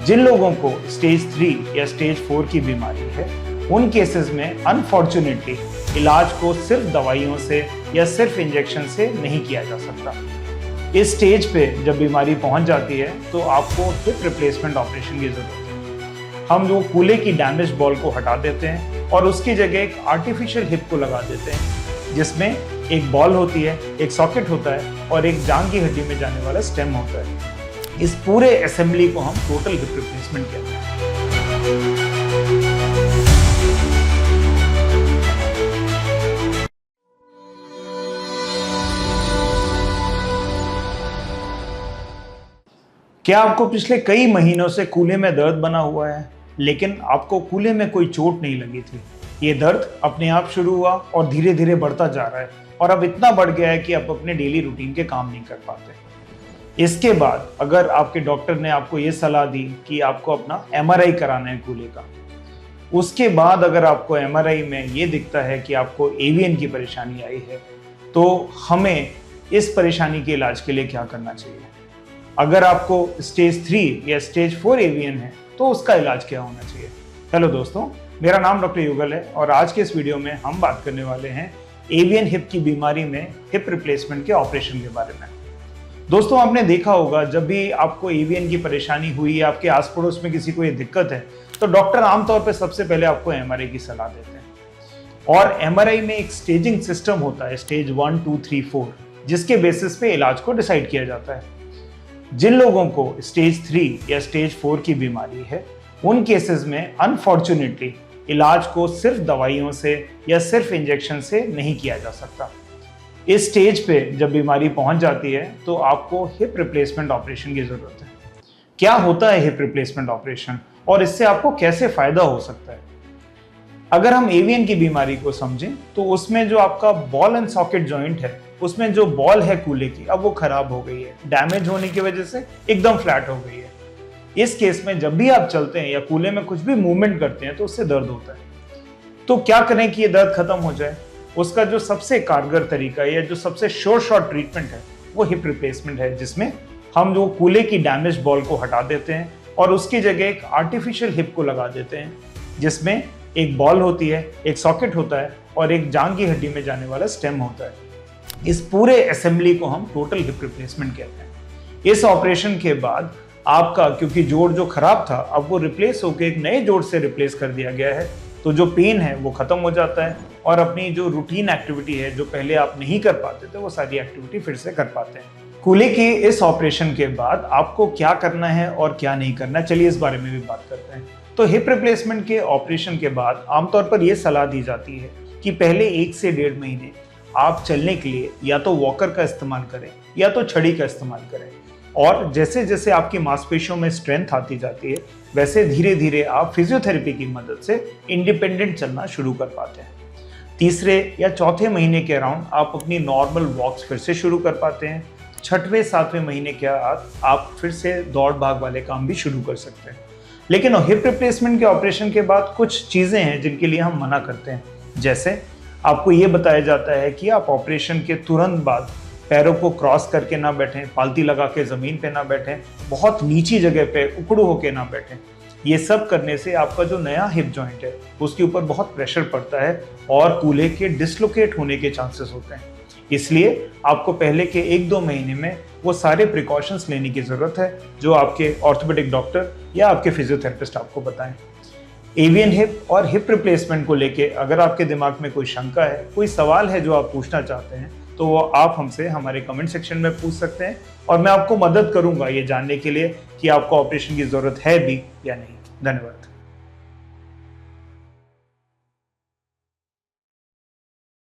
जिन लोगों को स्टेज 3 या स्टेज 4 की बीमारी है, उन केसेस में अनफॉर्चुनेटली इलाज को सिर्फ दवाइयों से या सिर्फ इंजेक्शन से नहीं किया जा सकता। इस स्टेज पे जब बीमारी पहुंच जाती है तो आपको हिप रिप्लेसमेंट ऑपरेशन की जरूरत है। हम वो कूल्हे की डैमेज बॉल को हटा देते हैं और उसकी जगह एक आर्टिफिशियल हिप को लगा देते हैं, जिसमें एक बॉल होती है, एक सॉकेट होता है और एक जांघ की हड्डी में जाने वाला स्टेम होता है। इस पूरे असेंबली को हम टोटल हिप रिप्लेसमेंट कहते हैं। क्या आपको पिछले कई महीनों से कूल्हे में दर्द बना हुआ है, लेकिन आपको कूल्हे में कोई चोट नहीं लगी थी? ये दर्द अपने आप शुरू हुआ और धीरे धीरे बढ़ता जा रहा है और अब इतना बढ़ गया है कि आप अपने डेली रूटीन के काम नहीं कर पाते। इसके बाद अगर आपके डॉक्टर ने आपको ये सलाह दी कि आपको अपना एमआरआई कराना है कूल्हे का, उसके बाद अगर आपको एमआरआई में ये दिखता है कि आपको एवीएन की परेशानी आई है, तो हमें इस परेशानी के इलाज के लिए क्या करना चाहिए? अगर आपको स्टेज 3 या स्टेज 4 एवीएन है तो उसका इलाज क्या होना चाहिए? हेलो दोस्तों, मेरा नाम डॉक्टर युगल है और आज के इस वीडियो में हम बात करने वाले हैं एवीएन हिप की बीमारी में हिप रिप्लेसमेंट के ऑपरेशन के बारे में। दोस्तों, आपने देखा होगा जब भी आपको एवीएन की परेशानी हुई या आपके आस पड़ोस में किसी को ये दिक्कत है तो डॉक्टर आमतौर पर सबसे पहले आपको एमआरआई की सलाह देते हैं। और एमआरआई में एक स्टेजिंग सिस्टम होता है, स्टेज 1, 2, 3, 4, जिसके बेसिस पे इलाज को डिसाइड किया जाता है। जिन लोगों को स्टेज 3 या स्टेज 4 की बीमारी है, उन केसेस में अनफॉर्चुनेटली इलाज को सिर्फ दवाइयों से या सिर्फ इंजेक्शन से नहीं किया जा सकता। इस स्टेज पे जब बीमारी पहुंच जाती है तो आपको हिप रिप्लेसमेंट ऑपरेशन की जरूरत है। क्या होता है हिप रिप्लेसमेंट ऑपरेशन और इससे आपको कैसे फायदा हो सकता है? अगर हम एवीएन की बीमारी को समझें तो उसमें जो आपका बॉल एंड सॉकेट जॉइंट है, उसमें जो बॉल है कूल्हे की, अब वो खराब हो गई है, डैमेज होने की वजह से एकदम फ्लैट हो गई है। इस केस में जब भी आप चलते हैं या कूल्हे में कुछ भी मूवमेंट करते हैं तो उससे दर्द होता है। तो क्या करें कि ये दर्द खत्म हो जाए? उसका जो सबसे कारगर तरीका है या जो सबसे शॉर्ट ट्रीटमेंट है वो हिप रिप्लेसमेंट है, जिसमें हम जो कूल्हे की डैमेज बॉल को हटा देते हैं और उसकी जगह एक आर्टिफिशियल हिप को लगा देते हैं, जिसमें एक बॉल होती है, एक सॉकेट होता है और एक जांघ की हड्डी में जाने वाला स्टेम होता है। इस पूरे असेंबली को हम टोटल हिप रिप्लेसमेंट कहते हैं। इस ऑपरेशन के बाद आपका, क्योंकि जोड़ जो खराब था अब वो रिप्लेस होकर एक नए जोड़ से रिप्लेस कर दिया गया है, तो जो पेन है वो खत्म हो जाता है और अपनी जो रूटीन एक्टिविटी है जो पहले आप नहीं कर पाते थे, वो सारी एक्टिविटी फिर से कर पाते हैं। कूल्हे की इस ऑपरेशन के बाद आपको क्या करना है और क्या नहीं करना, चलिए इस बारे में भी बात करते हैं। तो हिप रिप्लेसमेंट के ऑपरेशन के बाद आमतौर पर यह सलाह दी जाती है कि पहले 1 से 1.5 महीने आप चलने के लिए या तो वॉकर का इस्तेमाल करें या तो छड़ी का इस्तेमाल करें, और जैसे जैसे आपकी मांसपेशियों में स्ट्रेंथ आती जाती है वैसे धीरे धीरे आप फिजियोथेरेपी की मदद से इंडिपेंडेंट चलना शुरू कर पाते हैं। 3 या 4 महीने के अराउंड आप अपनी नॉर्मल वॉक्स फिर से शुरू कर पाते हैं। 6वें 7वें महीने के बाद आप फिर से दौड़ भाग वाले काम भी शुरू कर सकते हैं। लेकिन हिप रिप्लेसमेंट के ऑपरेशन के बाद कुछ चीज़ें हैं जिनके लिए हम मना करते हैं। जैसे आपको ये बताया जाता है कि आप ऑपरेशन के तुरंत बाद पैरों को क्रॉस करके ना बैठें, पालती लगा के ज़मीन पे ना बैठें, बहुत नीची जगह पे उकड़ू होके ना बैठें। ये सब करने से आपका जो नया हिप जॉइंट है उसके ऊपर बहुत प्रेशर पड़ता है और कूल्हे के डिसलोकेट होने के चांसेस होते हैं। इसलिए आपको पहले के 1-2 महीने में वो सारे प्रिकॉशंस लेने की ज़रूरत है जो आपके ऑर्थोपेडिक डॉक्टर या आपके फिजियोथेरेपिस्ट आपको बताएं। एवीएन हिप और हिप रिप्लेसमेंट को लेके अगर आपके दिमाग में कोई शंका है, कोई सवाल है जो आप पूछना चाहते हैं, तो वो आप हमसे हमारे कमेंट सेक्शन में पूछ सकते हैं और मैं आपको मदद करूंगा ये जानने के लिए कि आपको ऑपरेशन की ज़रूरत है भी या नहीं। धन्यवाद।